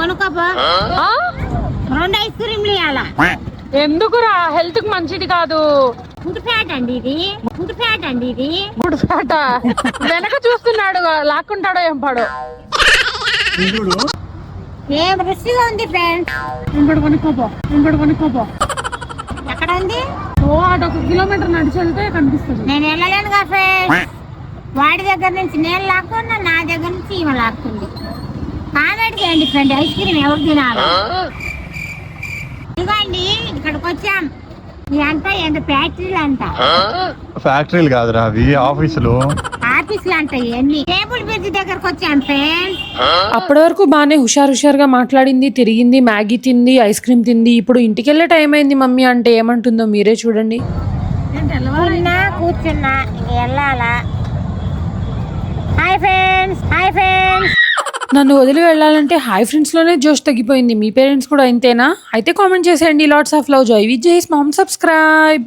కొనుక్కోపో. ఆ? 2 ఐస్ క్రీమ్లు ఇవ్వాలా? ఎందుకురా, హెల్త్ కి మంచిది కాదు. ఫుడ్ ఫ్యాట్ అండి ఇది. గుడ్ ఫ్యాట. వెనక చూస్తున్నాడు, లాక్కుంటాడో ఏం పాడో. ఏం రుచిగా ఉంది ఫ్రెండ్స్. ఇంకోటి కొనుక్కోపో. ఎక్కడ ఉంది? ఓ అటు 1 కిలోమీటర్ నడిచి వెళ్తే కనిపిస్తుంది. నేను వెళ్ళలేనుగా ఫ్రెండ్స్. వాడి దగ్గర నుంచి నేను లాక్కున్నా, నా దగ్గర నుంచి ఈమె లాక్కుంది. కామెంట్ చేయండి ఫ్రెండ్, ఐస్ క్రీమ్ ఎవరు తినాలి? ఇదిగోండి ఇక్కడికి వచ్చాం. ఇదంతా ఎంత ఫ్యాక్టరీలు అంట. ఫ్యాక్టరీలు కాదురా అవి, ఆఫీసులు. ఆఫీసులు అంట ఇవన్నీ. టేబుల్ బ్రిడ్జ్ దగ్గరకు వచ్చాం ఫ్రెండ్స్. అప్పటి వరకు బాగానే హుషారుగా మాట్లాడింది, తిరిగింది, మ్యాగీ తింది, ఐస్ క్రీమ్ తింది. ఇప్పుడు ఇంటికి వెళ్ళే టైం అయింది మమ్మీ అంటే ఏమంటుందో మీరే చూడండి. తిన్నా కూర్చున్నా, ఇంక వెళ్ళాలా? Hi friends. నన్ను వదిలి వెళ్ళాలంటే హాయ్ ఫ్రెండ్స్ లోనే జోష్ తగ్గిపోయింది. మీ పేరెంట్స్ కూడా ఇంతేనా? అయితే కామెంట్ చేసేయండి. Lots of love. జై విత్ జై మామ్. సబ్స్క్రైబ్.